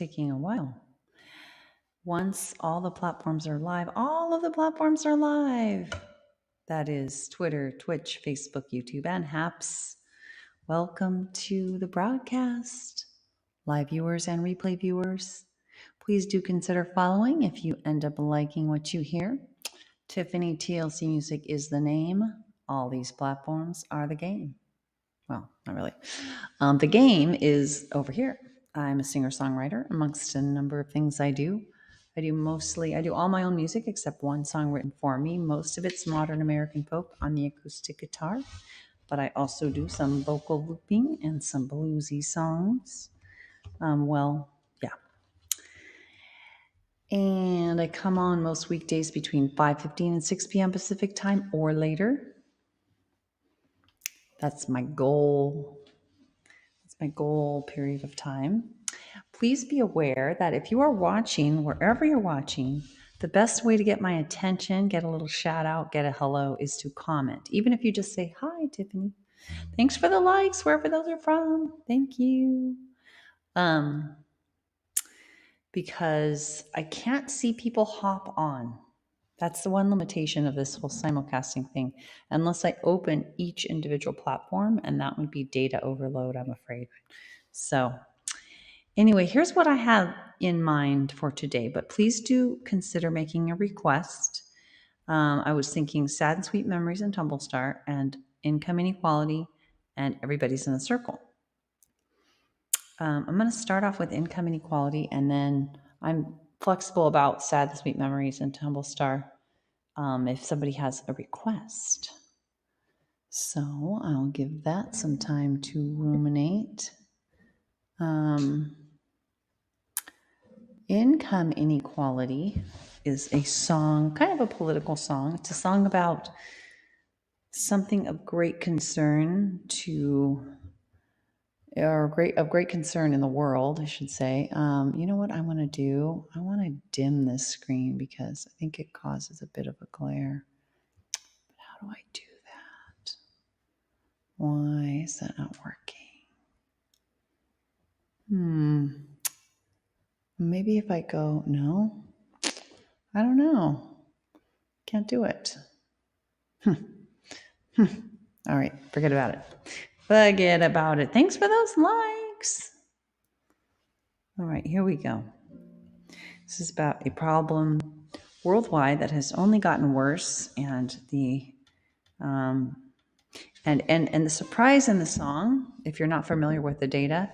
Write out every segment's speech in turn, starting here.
Taking a while. Once all the platforms are live, all of the platforms are live. That is Twitter, Twitch, Facebook, YouTube, and Haps. Welcome to the broadcast. Live viewers and replay viewers, please do consider following if you end up liking what you hear. Tiffany TLC Music is the name. All these platforms are the game. Well, not really. The game is over here. I'm a singer-songwriter amongst a number of things I do. I do all my own music except one song written for me. Most of it's modern American folk on the acoustic guitar, but I also do some vocal looping and some bluesy songs. Yeah. And I come on most weekdays between 5:15 and 6 p.m. Pacific time or later. That's my goal. My goal period of time. Please be aware that if you are watching, wherever you're watching, the best way to get my attention, get a little shout out, get a hello, is to comment. Even if you just say, "Hi, Tiffany. Thanks for the likes, wherever those are from. Thank you." Because I can't see people hop on. That's the one limitation of this whole simulcasting thing, unless I open each individual platform, and that would be data overload, I'm afraid. So anyway, here's what I have in mind for today, but please do consider making a request. I was thinking Sad and Sweet Memories and Tumblestar and Income Inequality and Everybody's in a Circle. I'm going to start off with Income Inequality, and then I'm flexible about Sad and Sweet Memories and Tumblestar if somebody has a request. So I'll give that some time to ruminate. Income Inequality is a song, kind of a political song. It's a song about something of great concern of great concern in the world, I should say. You know what I want to do? I want to dim this screen because I think it causes a bit of a glare. But how do I do that? Why is that not working? Maybe if I go, no, I don't know. Can't do it. All right, forget about it. Forget about it. Thanks for those likes. All right, here we go. This is about a problem worldwide that has only gotten worse, and the and the surprise in the song, if you're not familiar with the data,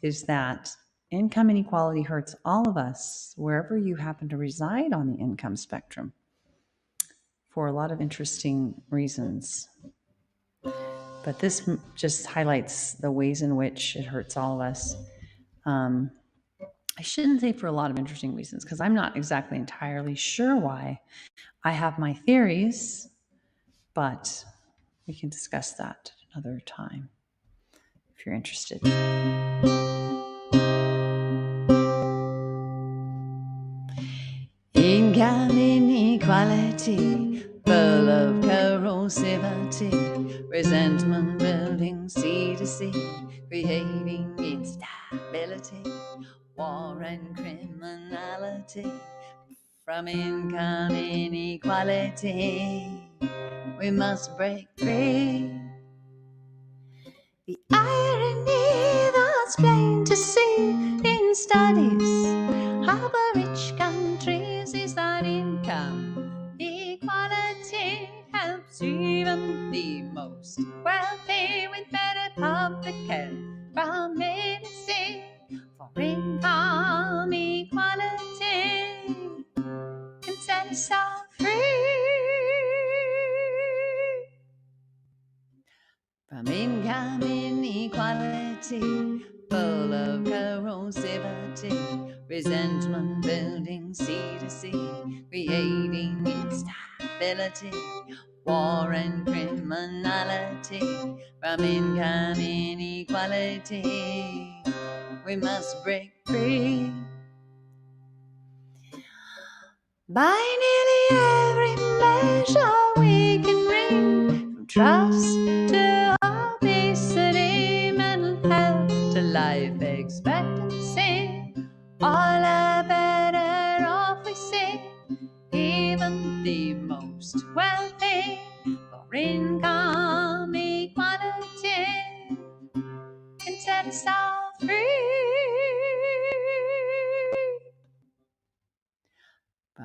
is that income inequality hurts all of us wherever you happen to reside on the income spectrum for a lot of interesting reasons. But this just highlights the ways in which it hurts all of us. I shouldn't say for a lot of interesting reasons, because I'm not exactly entirely sure why. I have my theories, but we can discuss that another time if you're interested. Income inequality, full of corrosivity, resentment building sea to sea, creating instability, war and criminality. From income inequality, we must break free. The irony that's plain to see in studies of rich countries is that income equality helps even the most wealthy with better public health from medicine. For income equality can set us all free. From income inequality, full of corrosivity, resentment building sea to sea, creating instability, war and criminality. From income inequality, we must break free. By nearly every measure we can bring, from trust to obesity, mental health to life expectancy,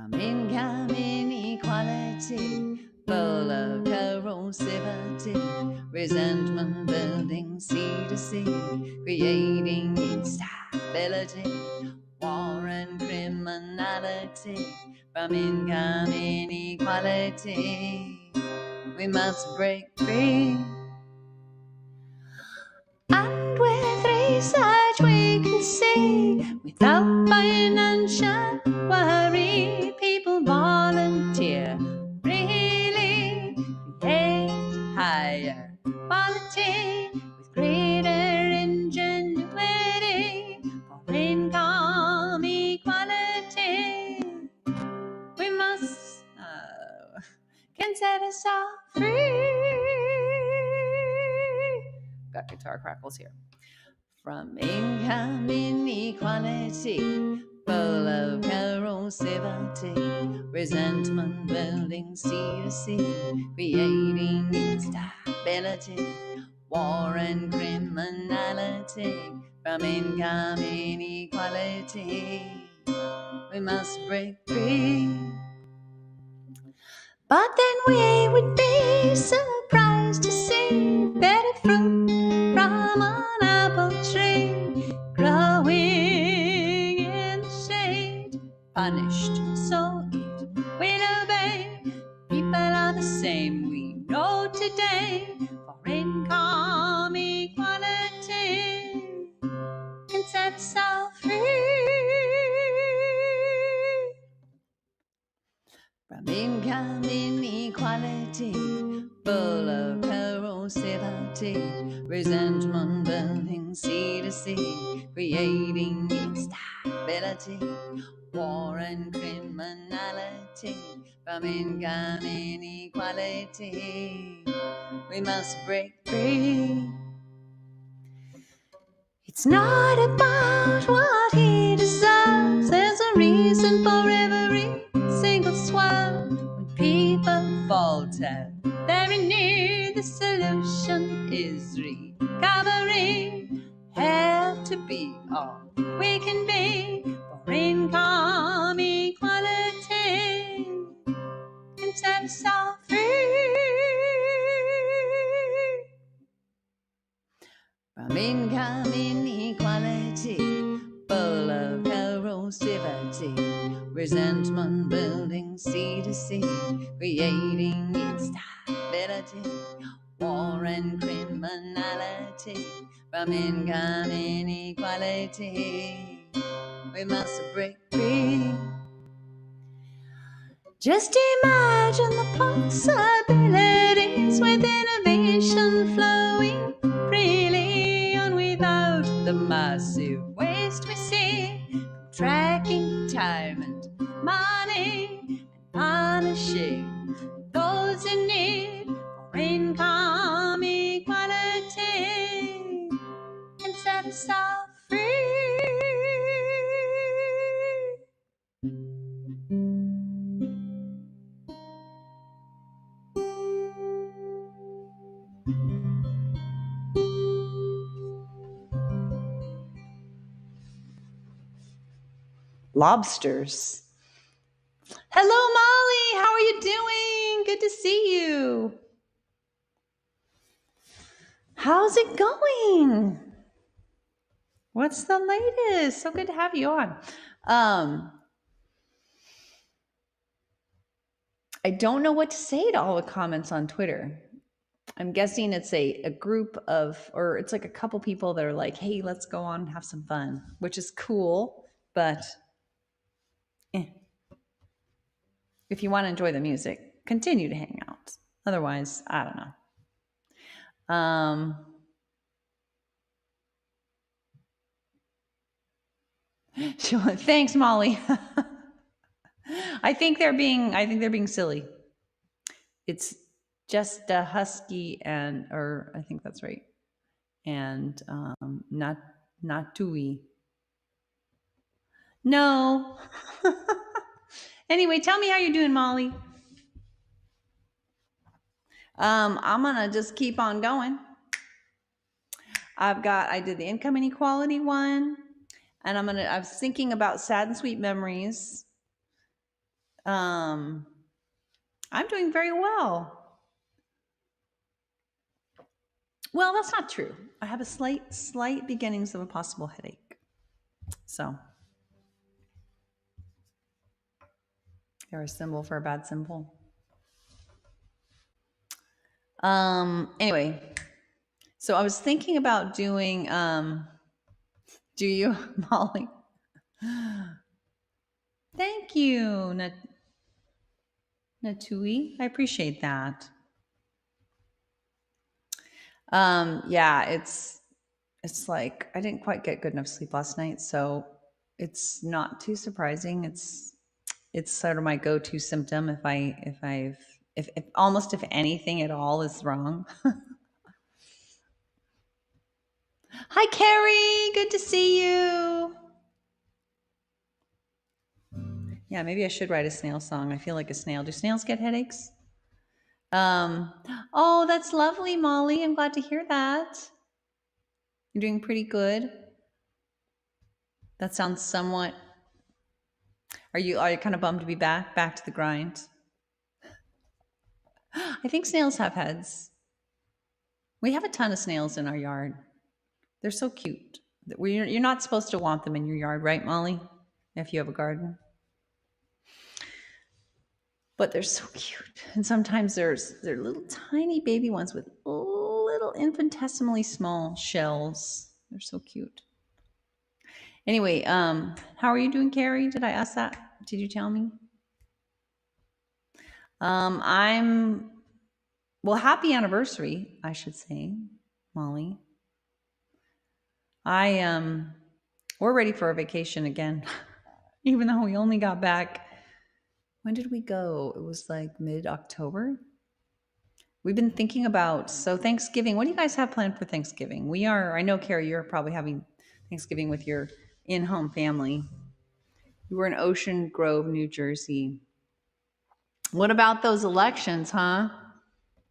from income inequality, full of corrosivity, resentment building sea to sea, creating instability, war and criminality, from income inequality. We must break free. And with research we can see, without financial worry, people volunteer, really create higher quality with greater ingenuity for income equality. We must can set us all free. Got guitar crackles here. From income inequality, full of corrosivity, resentment building sea to sea, creating instability, war and criminality. From income inequality, we must break free. But then we would be surprised to see better fruit from an apple tree growing in the shade. Punished, so it will obey. People are the same, we know today. For income equality can set us all free. From income inequality, full of corrosivity, resentment building sea to sea, creating instability, war and criminality. From income inequality, we must break free. It's not about what he deserves. There's a reason for every single swerve. When people falter very near, the solution is recovery. Have to be all we can be for income equality and set us all free. From income inequality, full of corrosivity, resentment building sea to sea, creating instability, war and criminality. From income inequality, we must break free. Just imagine the possibilities with innovation flowing freely on without the massive waste we see, tracking time and money and punishing those in need for income equality and set us all free. Lobsters. Hello, Molly. How are you doing? Good to see you. How's it going? What's the latest? So good to have you on. I don't know what to say to all the comments on Twitter. I'm guessing it's a group of, or it's like a couple people that are like, hey, let's go on and have some fun, which is cool, but if you want to enjoy the music, continue to hang out. Otherwise, I don't know. Thanks, Molly. I think they're being silly. It's just a husky and, or I think that's right, and not Tui. No. Anyway, tell me how you're doing, Molly. I'm gonna just keep on going. I did the income inequality one, and I was thinking about sad and sweet memories. I'm doing very well. Well, that's not true. I have a slight beginnings of a possible headache. So, they're a symbol for a bad symbol. Anyway, so I was thinking about doing, do you, Molly? Thank you, Natui. I appreciate that. Yeah, it's like I didn't quite get good enough sleep last night, so it's not too surprising. It's sort of my go-to symptom if almost if anything at all is wrong. Hi, Carrie. Good to see you. Yeah, maybe I should write a snail song. I feel like a snail. Do snails get headaches? Oh, that's lovely, Molly. I'm glad to hear that. You're doing pretty good. That sounds somewhat. Are you kind of bummed to be back to the grind? I think snails have heads. We have a ton of snails in our yard. They're so cute. You're not supposed to want them in your yard, right, Molly? If you have a garden. But they're so cute. And sometimes they're little tiny baby ones with little infinitesimally small shells. They're so cute. Anyway, how are you doing, Carrie? Did I ask that? Did you tell me? Well, happy anniversary, I should say, Molly. We're ready for a vacation again, even though we only got back. When did we go? It was like mid-October. We've been thinking about, so Thanksgiving, what do you guys have planned for Thanksgiving? I know, Carrie, you're probably having Thanksgiving with your in-home family. You were in Ocean Grove, New Jersey. What about those elections, huh?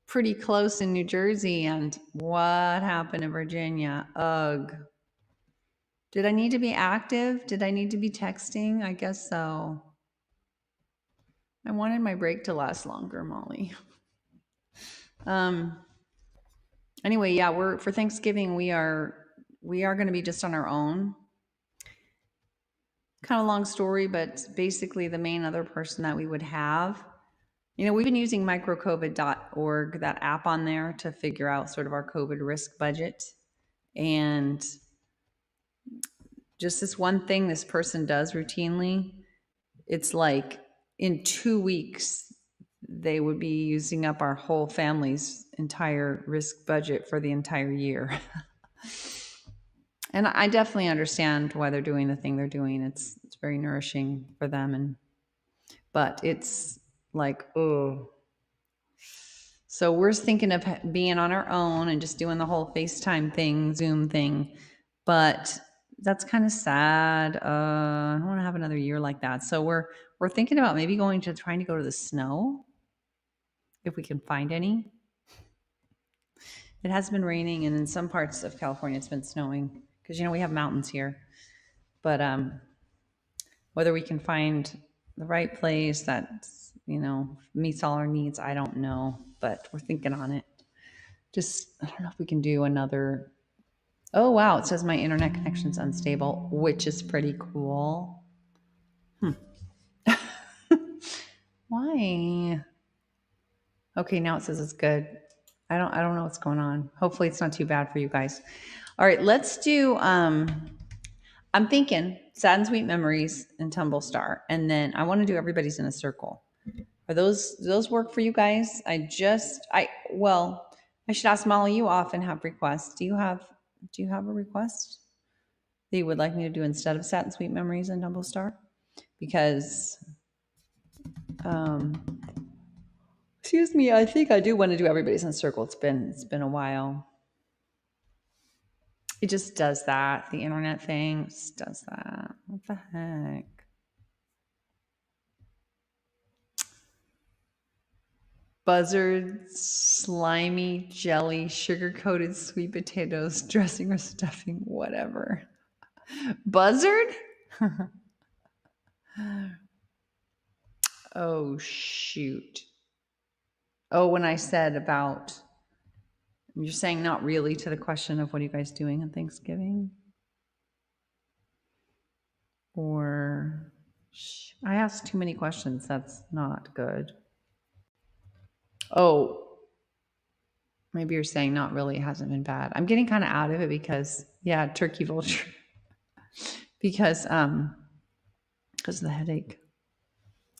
Pretty close in New Jersey, and what happened in Virginia? Ugh. Did I need to be active? Did I need to be texting? I guess so. I wanted my break to last longer, Molly. Anyway, yeah, for Thanksgiving, we are going to be just on our own. Kind of long story, but basically the main other person that we would have, we've been using microcovid.org, that app on there, to figure out sort of our COVID risk budget. And just this one thing this person does routinely, it's like in 2 weeks, they would be using up our whole family's entire risk budget for the entire year. And I definitely understand why they're doing the thing they're doing. It's very nourishing for them. But it's like, oh. So we're thinking of being on our own and just doing the whole FaceTime thing, Zoom thing. But that's kind of sad. I don't want to have another year like that. So we're thinking about maybe trying to go to the snow, if we can find any. It has been raining, and in some parts of California it's been snowing because we have mountains here. But whether we can find the right place that meets all our needs, I don't know, but we're thinking on it. Just, I don't know if we can do another. Oh wow, it says my internet connection's unstable, which is pretty cool. Why? Okay, now it says it's good. I don't know what's going on. Hopefully it's not too bad for you guys. All right, let's do I'm thinking Sad and Sweet Memories and Tumble Star, and then I want to do Everybody's in a Circle. Do those work for you guys? I should ask Molly. You often have requests. Do you have a request that you would like me to do instead of Sad and Sweet Memories and Tumble Star? Because excuse me, I think I do want to do Everybody's in a Circle. It's been a while. It just does that. The internet thing just does that. What the heck? Buzzard, slimy jelly, sugar-coated sweet potatoes, dressing or stuffing, whatever. Buzzard? Oh, shoot. Oh, when I said about, you're saying not really to the question of what are you guys doing on Thanksgiving? Or I asked too many questions. That's not good. Oh, maybe you're saying not really, hasn't been bad. I'm getting kind of out of it because, yeah, turkey vulture. because of the headache.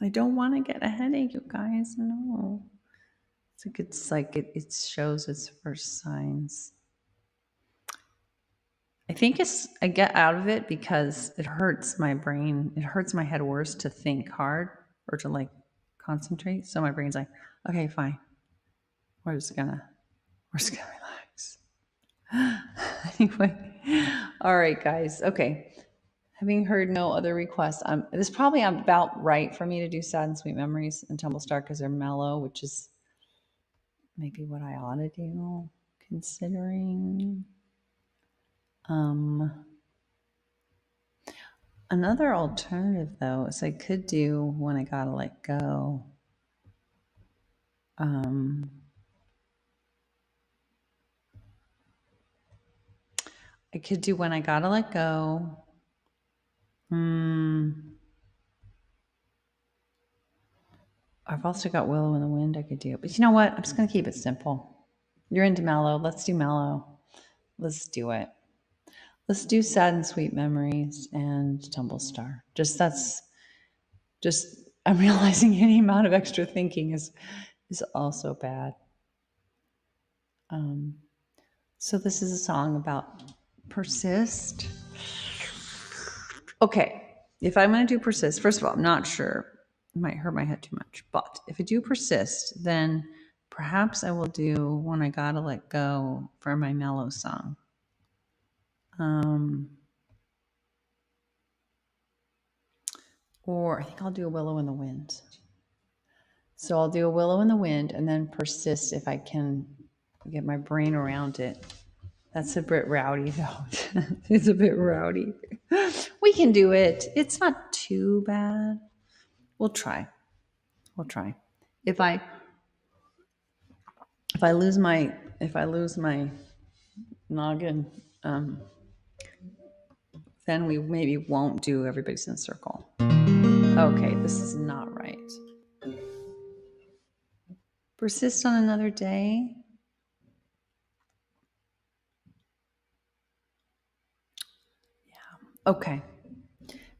I don't want to get a headache, you guys. No. It's like it shows its first signs. I think I get out of it because it hurts my brain. It hurts my head worse to think hard or to like concentrate. So my brain's like, okay, fine. We're just gonna relax. Anyway, all right, guys. Okay. Having heard no other requests, this is probably about right for me to do Sad and Sweet Memories and Tumble Star because they're mellow, which is maybe what I ought to do, considering. Another alternative, though, is I could do When I Gotta Let Go. I could do When I Gotta Let Go. I've also got Willow in the Wind I could do. But you know what? I'm just going to keep it simple. You're into mellow. Let's do mellow. Let's do it. Let's do Sad and Sweet Memories and Tumble Star. I'm realizing any amount of extra thinking is also bad. So this is a song about persist. Okay, if I'm going to do persist, first of all, I'm not sure. It might hurt my head too much. But if I do persist, then perhaps I will do When I Gotta Let Go for my mellow song. Or I think I'll do a Willow in the Wind. So I'll do a Willow in the Wind and then persist if I can get my brain around it. That's a bit rowdy, though. It's a bit rowdy. We can do it. It's not too bad. We'll try. If I lose my noggin, then we maybe won't do Everybody's in a Circle. Okay, this is not right. Persist on Another Day. Yeah. Okay.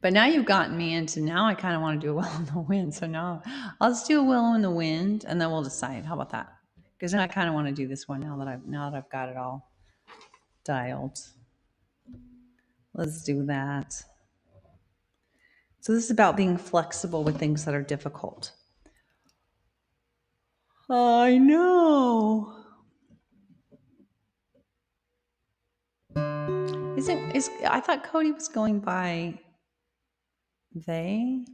But now you've gotten me into, now I kind of want to do a Willow in the Wind. So now I'll just do a Willow in the Wind and then we'll decide. How about that? Because I kind of want to do this one now that I've got it all dialed. Let's do that. So this is about being flexible with things that are difficult. I know. I thought Cody was going by they.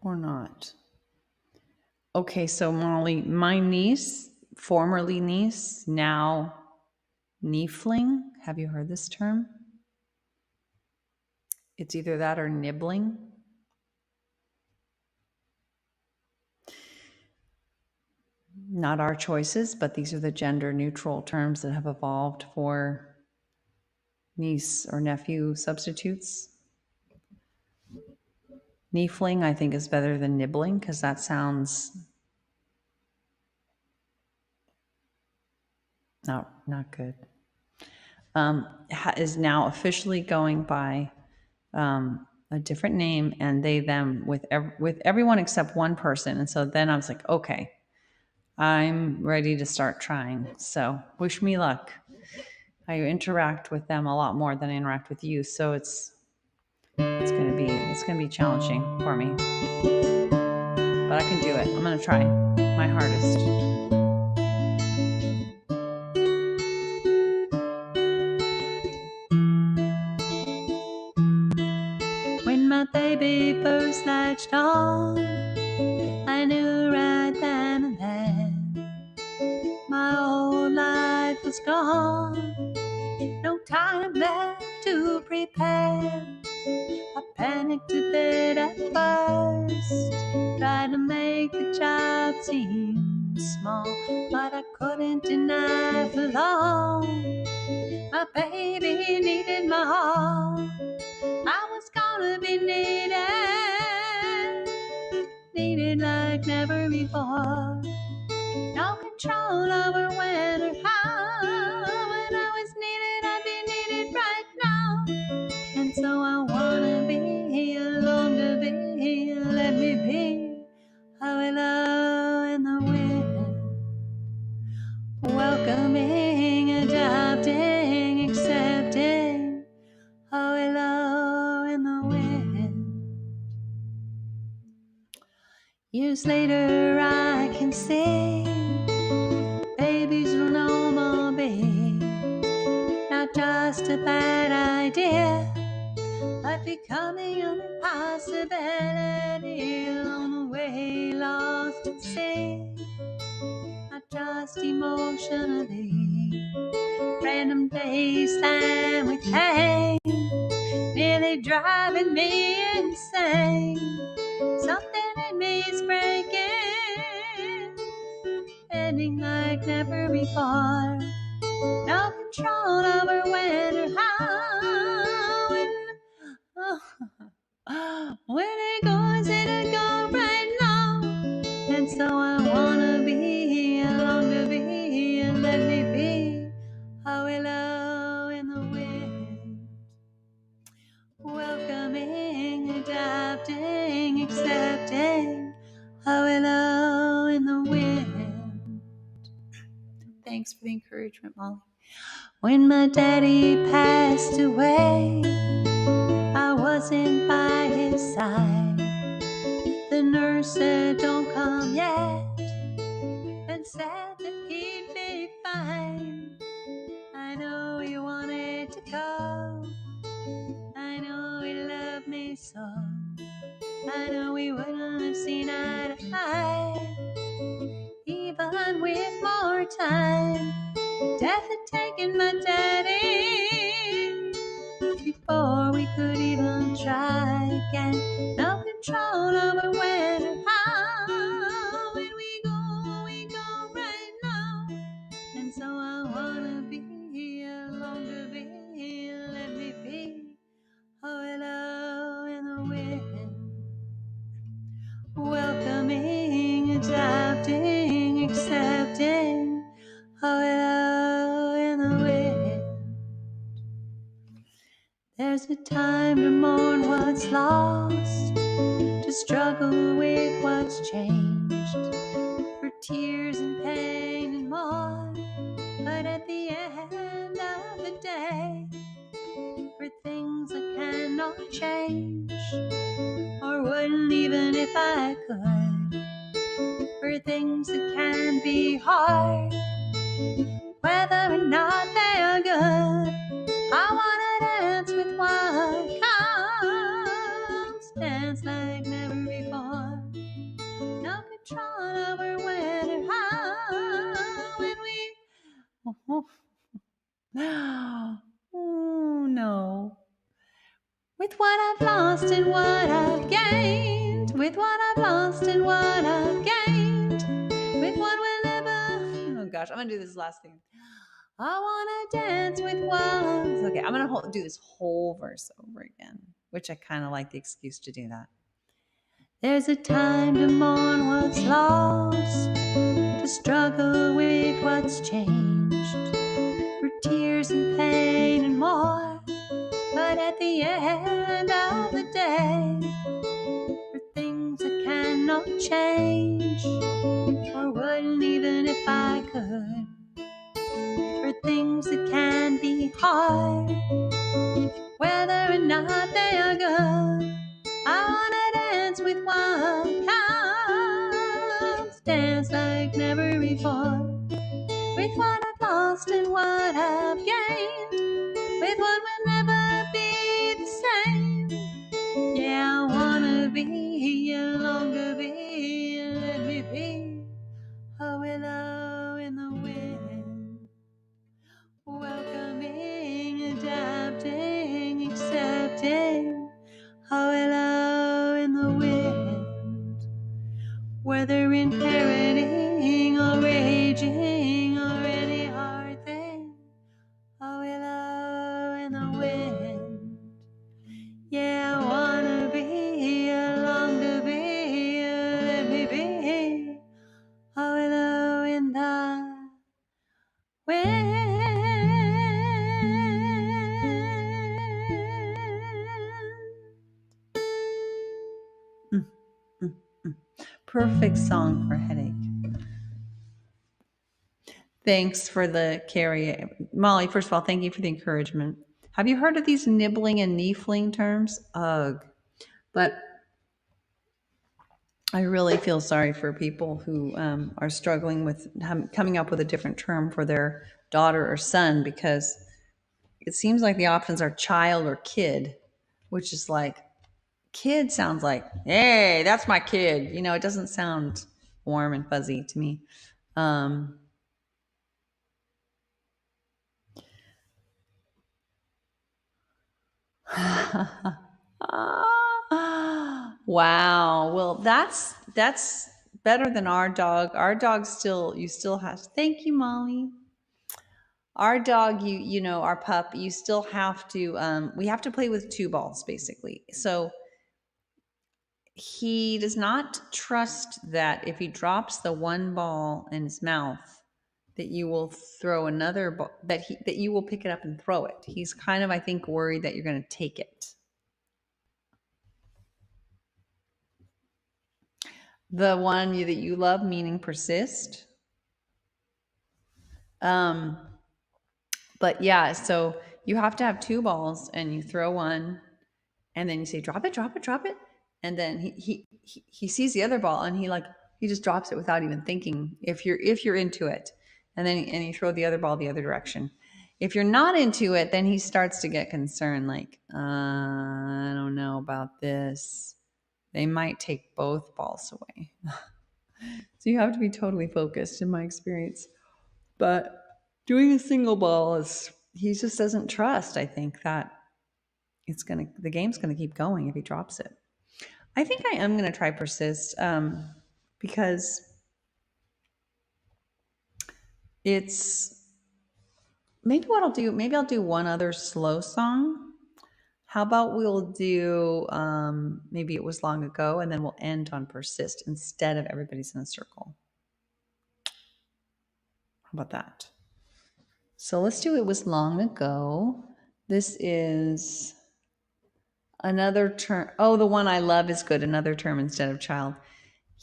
Or not. Okay, so Molly, my niece, formerly niece, now niefling. Have you heard this term? It's either that or nibbling. Not our choices, but these are the gender neutral terms that have evolved for niece or nephew substitutes. Niefling, I think, is better than nibbling because that sounds not good. Is now officially going by a different name, and they them with everyone except one person. And so then I was like, okay, I'm ready to start trying. So wish me luck. I interact with them a lot more than I interact with you, so it's gonna be challenging for me. But I can do it. I'm gonna try my hardest. When my baby first latched on, I knew right then and there my whole life was gone. No time left to to prepare. I panicked a bit at first, tried to make the job seem small, but I couldn't deny for long. My baby needed my all. I was gonna be needed like never before. No control over when or how. When I was needed, I'd be needed right now. And so I wanna be alone to be. Let me be a willow in the wind, welcoming, adopting, accepting, a willow in the wind. Years later I can see babies will no more be not just a bad idea, but becoming an impossibility. Along the way, lost at sea, not just emotionally. Random days slammed with pain, nearly driving me insane. Something in me is breaking, bending like never before. No control over when or how. When it goes, it'll go right now. And so I wanna be alone to be, and let me be a willow in the wind, welcoming, adapting, accepting, a willow in the wind. Thanks for the encouragement, Molly. When my daddy passed away, I wasn't by his side. The nurse said, "Don't come yet," and said that he'd be fine. I know he wanted to go. I know he loved me so. I know we wouldn't have seen eye to eye, even with more time. Death had taken my daddy before we could even try again. No control over when or how. When we go right now. And so I wanna be alone to be. Let me be a willow in the wind, welcoming, adapting, accepting, a willow in the wind. There's a time to mourn what's lost, to struggle with what's changed, for tears and pain and more. But at the end of the day, for things I cannot change, or wouldn't even if I could, for things that can be hard, whether or not they are good. I wanna dance with what comes, dance like never before. No control over when or how. When we oh no. With what I've lost and what I've gained, with what I've lost and what I've gained, with what will never. Oh gosh, I'm gonna do this last thing. I wanna dance with what's. Okay, I'm gonna do this whole verse over again, which I kind of like the excuse to do that. There's a time to mourn what's lost, to struggle with what's changed, for tears and pain and more. But at the end of the day, for things I cannot change, or wouldn't even if I could, for things that can be hard, whether or not they are good. I wanna dance with what comes, dance like never before, with what I've lost and what I've gained, with what will never be the same. Yeah, I wanna be alone to be, let me be a willow in the wind, welcoming, in the wind. Yeah, I wanna be here, long to be here, let me be a willow in the wind. Perfect song for headache. Thanks for the carry. Molly, first of all, thank you for the encouragement. Have you heard of these nibbling and neefling terms? Ugh. But I really feel sorry for people who are struggling with coming up with a different term for their daughter or son, because it seems like the options are child or kid, which is like, kid sounds like, hey, that's my kid. You know, it doesn't sound warm and fuzzy to me. Wow. Well, that's better than our dog. Our dog still, you still have. Thank you, Molly. Our dog, you know, our pup, you still have to. We have to play with 2 balls basically. So he does not trust that if he drops the 1 ball in his mouth, that you will throw another ball, that you will pick it up and throw it. He's kind of, I think, worried that you're going to take it. The one that you love, meaning persist. But yeah, so you have to have 2 balls and you throw one and then you say, drop it, drop it, drop it. And then he sees the other ball and he just drops it without even thinking if you're into it. And then you throw the other ball the other direction. If you're not into it, then he starts to get concerned, like, I don't know about this. They might take both balls away. So you have to be totally focused, in my experience. But doing a single ball is, he just doesn't trust, I think, that the game's gonna keep going if he drops it. I think I am gonna try persist, because it's maybe what I'll do. Maybe I'll do one other slow song. How about we'll do maybe It Was Long Ago, and then we'll end on persist instead of Everybody's in a Circle. How about that? So let's do It Was Long Ago. This is another term. Oh, the one I love is good. Another term instead of child.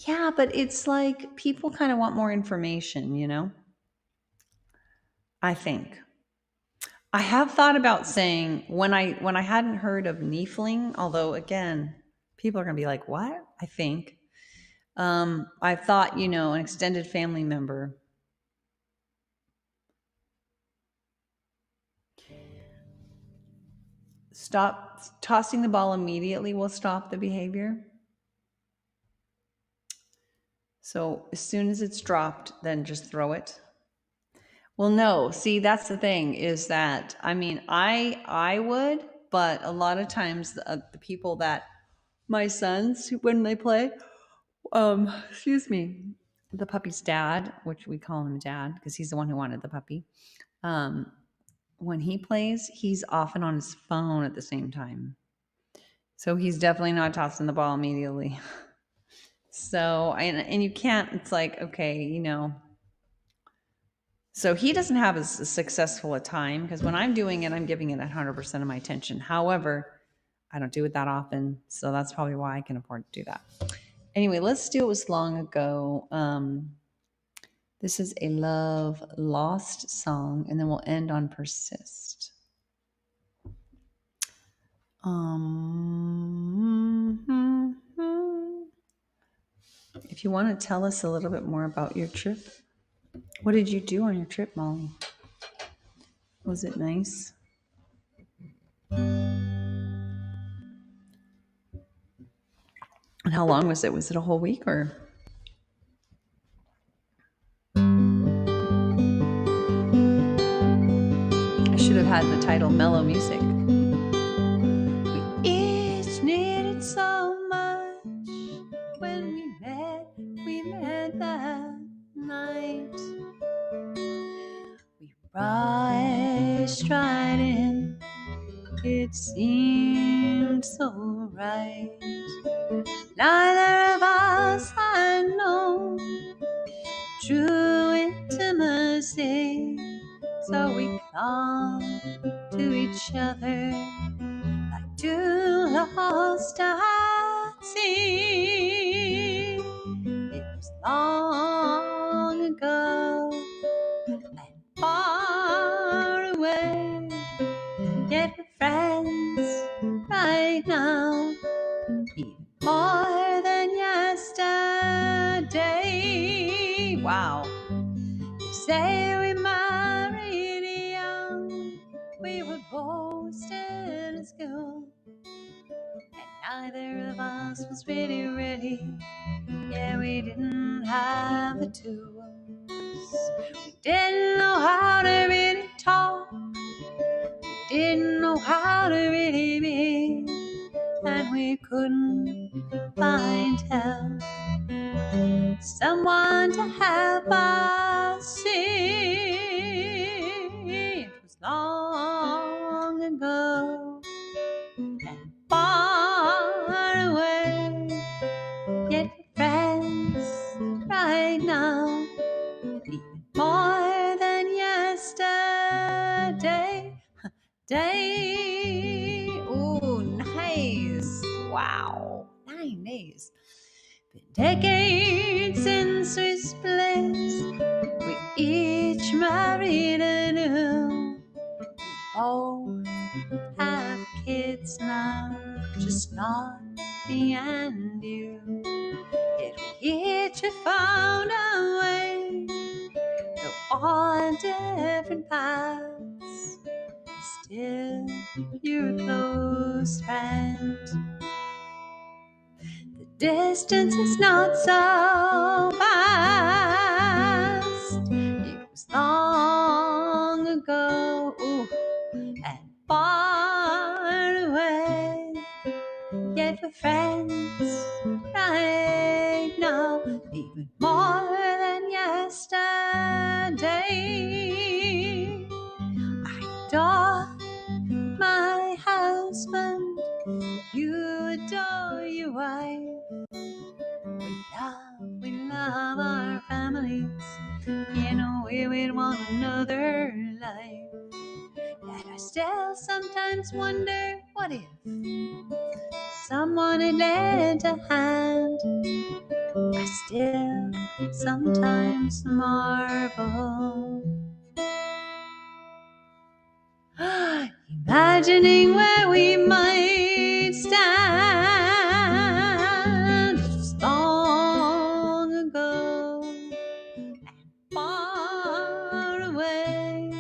Yeah, but it's like people kind of want more information, you know? I think. I have thought about saying when I hadn't heard of Niefling, although again, people are going to be like, "What?" I think. I thought, you know, an extended family member. Stop tossing the ball immediately will stop the behavior. So as soon as it's dropped, then just throw it. Well, no. See, that's the thing, is that, I mean, I would, but a lot of times the people that my sons, when they play, excuse me, the puppy's dad, which we call him dad because he's the one who wanted the puppy. When he plays, he's often on his phone at the same time. So he's definitely not tossing the ball immediately. So, and you can't, it's like, okay, you know. So he doesn't have as successful a time, because when I'm doing it, I'm giving it 100% of my attention. However, I don't do it that often. So that's probably why I can afford to do that. Anyway, let's do It Was Long Ago. This is a Love Lost song, and then we'll end on Persist. If you want to tell us a little bit more about your trip, what did you do on your trip, Molly? Was it nice? And how long was it? Was it a whole week or? I should have had the title Mellow Music. We each needed so much when we met that night. We rushed right in It seemed so right. Neither of us had known true intimacy, so we clung to each other like two lost at sea. It was long ago and far away, yet we're friends right now, even more than yesterday. Wow. They say we married young, we were both still in school, and neither of us was really ready. Yeah, we didn't have the tools. We didn't know how to really talk, didn't know how to really be, and we couldn't find help, someone to help us see. It was long ago and far away, yet we're friends right now, even more than yesterday. Day. Ooh, nice. Wow. 9 days. Been decades since we split. We each married anew. We both have kids now, just not me and you. Yet we each have found a way, go on different paths. Still, you're a close friend. The distance is not so vast. It was long ago, ooh, and far away. Yet we're friends right now, even more than yesterday. I adore my husband, you adore your wife. We love our families in a way we'd want another life. Yet I still sometimes wonder, what if someone had lent a hand? I still sometimes marvel, imagining where we might stand. It was long ago and far away,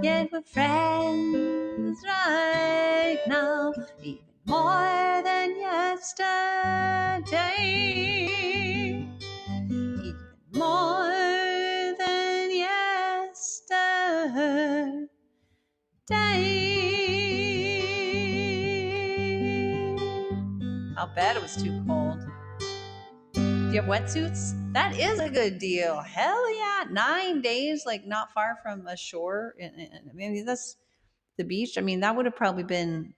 yet we're friends right now, even more than yesterday. Even more than yesterday. I'll bet it was too cold. Do you have wetsuits? That is a good deal. Hell yeah. 9 days, like not far from a shore. And maybe that's the beach. I mean, that would have probably been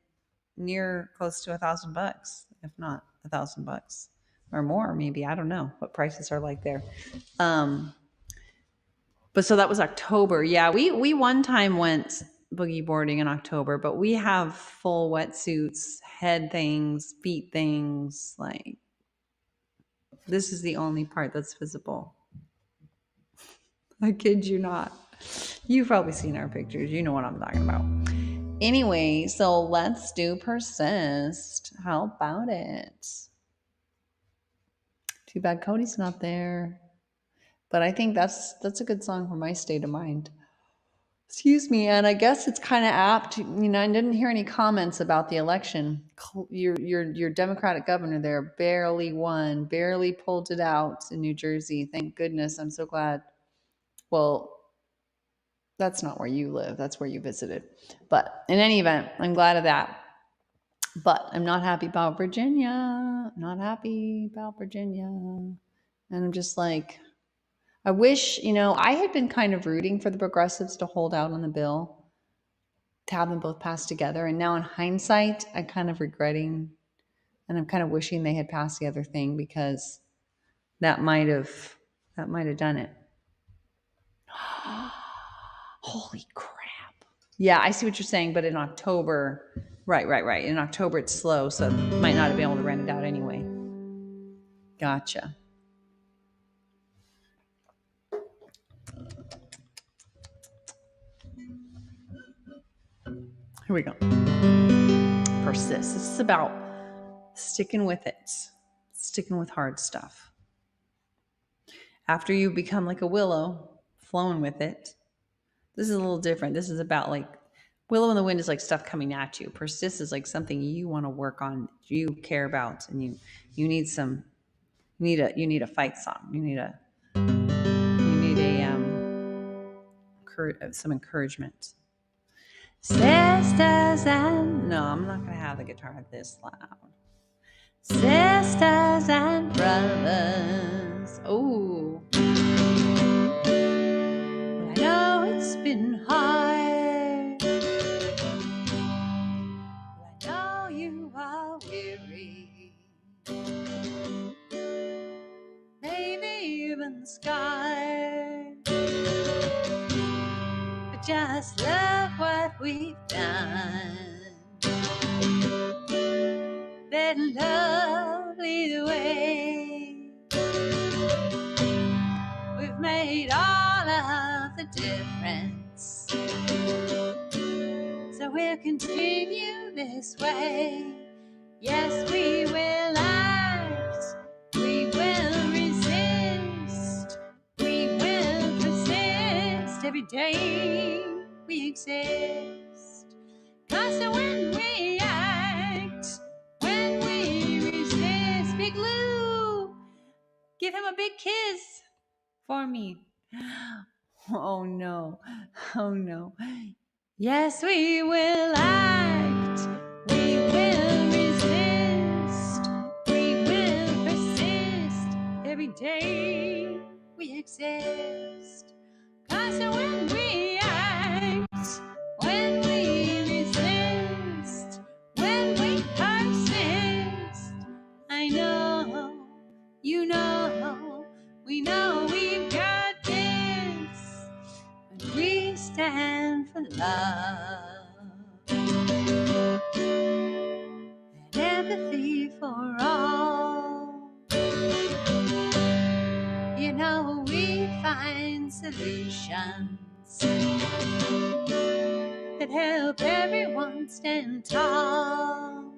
near close to $1,000, if not $1,000 or more, maybe. I don't know what prices are like there. But so that was October. Yeah, we one time went boogie boarding in October, but we have full wetsuits, head things, feet things. Like, this is the only part that's visible. I kid you not. You've probably seen our pictures. You know what I'm talking about. Anyway, so let's do Persist. How about it? Too bad Cody's not there. But I think that's a good song for my state of mind. Excuse me, and I guess it's kind of apt. I didn't hear any comments about the election. Your Democratic governor there barely won, barely pulled it out in New Jersey. Thank goodness. I'm so glad. Well, that's not where you live. That's where you visited. But in any event, I'm glad of that. But I'm not happy about Virginia. Not happy about Virginia. And I'm just like, I wish, I had been kind of rooting for the progressives to hold out on the bill. to have them both pass together. And now in hindsight, I'm kind of regretting and I'm kind of wishing they had passed the other thing, because that might have done it. Holy crap. Yeah, I see what you're saying, but in October, right. In October, it's slow, so might not have been able to rent it out anyway. Gotcha. Here we go. Persist. This is about sticking with it, sticking with hard stuff. After you become like a willow, flowing with it, this is a little different. This is about like willow in the wind is like stuff coming at you. Persist is like something you want to work on, you care about, and you need some, you need a fight song. You need some encouragement. Sisters and no, I'm not gonna have the guitar this loud. Sisters and brothers. Oh, I know it's been hard. I know you are weary. Maybe even scarred. But just look what we've done. Been lovely the way we've made all of the difference. So we'll continue this way. Yes, we will act, we will resist, we will persist every day we exist. 'Cause when we act, when we resist, Big Lou, give him a big kiss for me. Oh no, oh no. Yes, we will act, we will resist, we will persist every day we exist. 'Cause when we act, when we resist, when we persist, I know, you know, we know we've got this. When we stand for love and empathy for all, you know we find solutions that help everyone stand tall.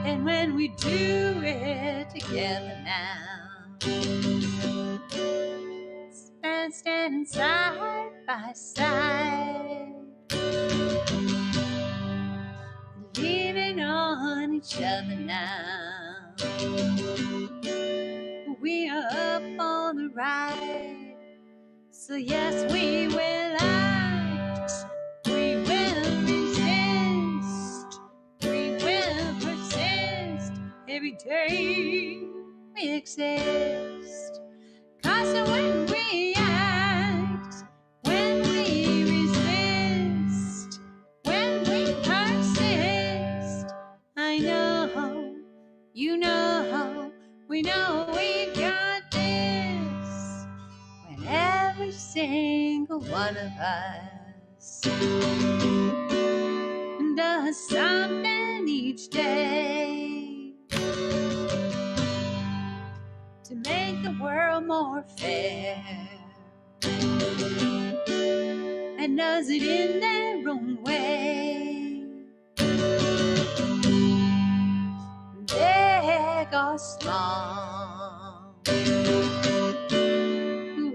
And when we do it together now, standing side by side, leaning on each other now, we are up on the ride. So yes, we will act, we will resist, we will persist every day we exist. 'Cause when we act, when we resist, when we persist, I know, you know, we know we've got this. When every single one of us does something each day to make the world more fair, and does it in their own way. Big or small,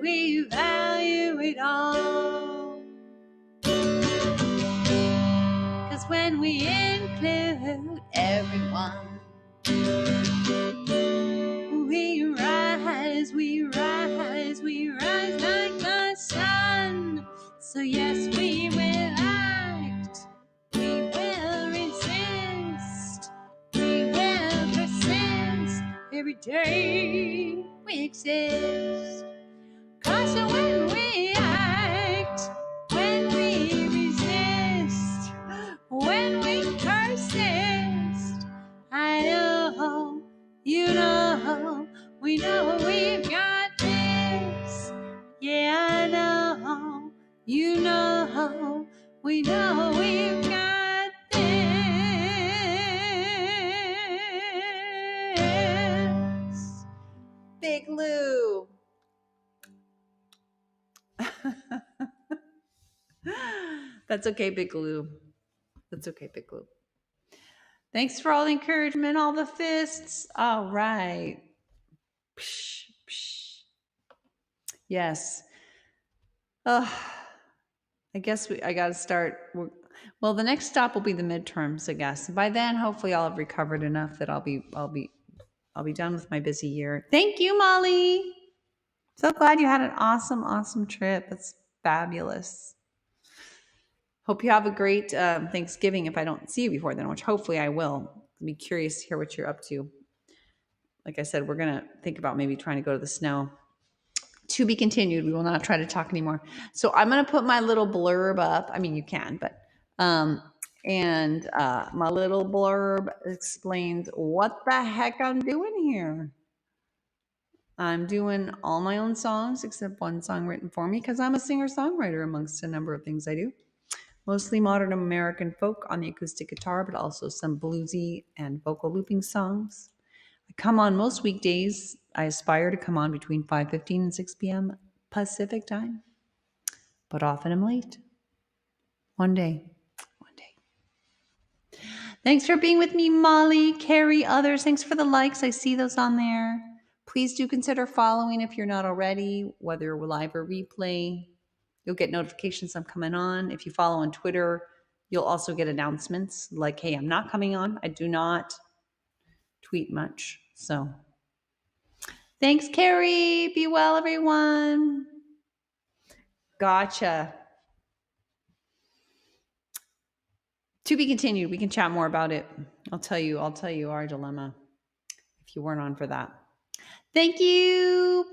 we value it all. 'Cause when we include everyone, we rise, we rise, we rise like the sun. So yes, we will act, we will resist, we will persist every day we exist. 'Cause when we act, when we we know we've got this. Big Lou. That's okay, Big Lou. That's okay, Big Lou. Thanks for all the encouragement, all the fists. All right. Psh, psh. Yes. I guess I got to start. Well, the next stop will be the midterms, I guess. By then, hopefully, I'll have recovered enough that I'll be done with my busy year. Thank you, Molly. So glad you had an awesome trip. It's fabulous. Hope you have a great Thanksgiving if I don't see you before then, which hopefully I will. I'll be curious to hear what you're up to. Like I said, we're going to think about maybe trying to go to the snow. To be continued. We will not try to talk anymore. So I'm going to put my little blurb up. I mean, you can, but my little blurb explains what the heck I'm doing here. I'm doing all my own songs except one song written for me because I'm a singer-songwriter amongst a number of things I do. Mostly modern American folk on the acoustic guitar, but also some bluesy and vocal looping songs. I come on most weekdays. I aspire to come on between 5:15 and 6 p.m. Pacific time, but often I'm late. One day. Thanks for being with me, Molly, Carrie, others. Thanks for the likes. I see those on there. Please do consider following if you're not already, whether live or replay. You'll get notifications I'm coming on. If you follow on Twitter, you'll also get announcements like, hey, I'm not coming on. I do not tweet much. So thanks, Carrie. Be well, everyone. Gotcha. To be continued. We can chat more about it. I'll tell you our dilemma if you weren't on for that. Thank you.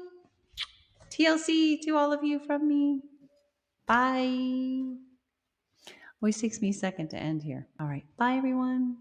TLC to all of you from me. Bye. Always takes me a second to end here. All right. Bye, everyone.